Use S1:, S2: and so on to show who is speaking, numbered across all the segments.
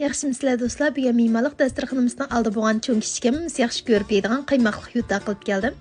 S1: Yaxshimisilar do'stlar, bugun me'morlik dasturxonimizning oldi bo'lgan cho'ng kichkimiz yaxshi ko'rib yeydigan qaymoqli yuta qilib keldim.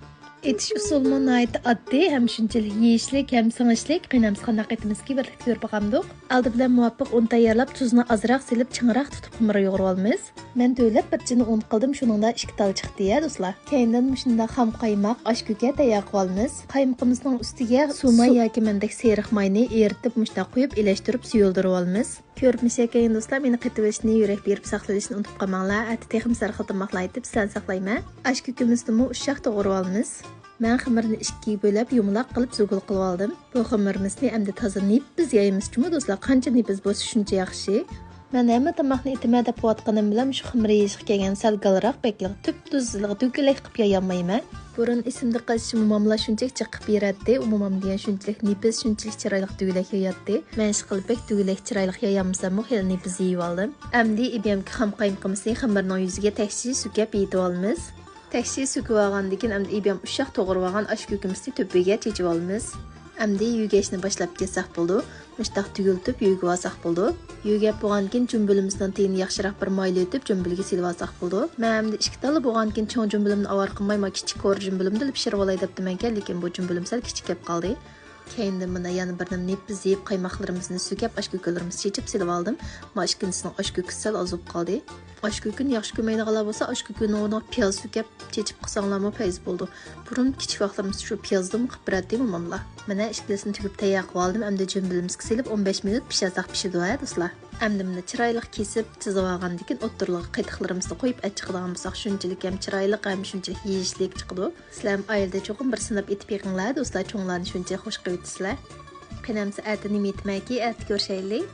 S1: Etish usulimi nihoyat oddiy, ham shunchalik yeyishlik, ham singishlik. Qaynamiz qanday etimizni birlikda ko'rib boqamdik. Oldi bilan muvofiq un tayyorlab, tuzni ozroq silib, chingroq tutib xumir yo'g'irib olamiz. Men to'ylab bir chini un qildim, shuningda 2 tal chiqdi ya do'stlar. Keyindan shunda xam qaymoq, oshko'ka tayyor qilib olamiz. Qaymoqimizning ustiga suvma yoki mendek seriq mayni eritib, mushta qo'yib, elashtirib, suyuldirib olamiz. Ko'rib keyin do'stlar, meni qetibishni yurak berib saqlashni unutib qolmanglar. Ati texim sarxiltimoqlar aytib, sizlarni saqlayman. Oshko'kimizni ushoq to'g'rib olamiz. Men xamirni 2 bo'lib yumaloq qilib zugul qilib oldim. Bu xamirimizni endi toza nippiz yeymiz-chimi do'stlar? Qancha nippiz bo'lsa shuncha yaxshi. Men hamma tomoqni itima deb qo'yatganim bilan shu xamir yeyishga kelgan sal galroq bekliq tub-tuzliq do'kilak qilib yeyolmayman. Burun esimda qolishi momamlar shunchalik chiqib beradi. Momam degan shunchalik nippiz, shunchalik chiroyli do'kilak yeyatdi. Men ish qilib bek do'kilak chiroyli yeyamsam, xil nippiz yeyib oldim. Endi ibamga ham qaymoqimizni xamirning yuziga tekshi sukab yeyib olamiz. Tekshi sukib olgandan keyin endi ibam ushoq to'g'rib olgan oshko'kimizni to'piga chechib olamiz. Endi yugashni boshlab ketsak bo'ldi. Mushtaq tugiltib yugib olsak bo'ldi. Yugab bo'lgandan keyin jumbilimizdan teyini yaxshiroq bir mayli etib jumbilga silib olsak bo'ldi. Men endi 2 tali bo'lgandan keyin cho'ng jumbilimni avar qilmay, kichik ko'r jumbilimni pishirib olay debdim-ekan, lekin bu jumbilim sal kichik kelib qoldi. Keyinda mana yana bir nippiz yeb qaymoqlarimizni sukab oshko'kalarimizni chechib silib oldim. Mashkinsning oshko'kisi sal ozib qoldi. Oshko'kini yaxshi ko'maydiganlar bo'lsa, oshko'kini o'rniga piyoz sukab chechib qilsanglarmi foiz bo'ldi. Burun kichik vaqtlarimiz shu piyozni qilib beradi momamlar. Mana ishkilasini tugib tayyor qilib oldim. Endi jumbilimizga silib 15 minut pishirsak pishidi do'stlar. Endi buni chiroyli kesib, chizib olgandan keyin o'ttirliq qaytiqlarimizni qo'yib achchiqdigan bo'lsak, shunchalik ham chiroyli, ham shunchalik yeyishlik chiqdi. Sizlar ham oilada cho'qim bir sinab etib yiqinglar do'stlar, cho'nglarni shuncha xush ko'ribsizlar. Qanamsa atini yetmaki, at ko'rishaylik.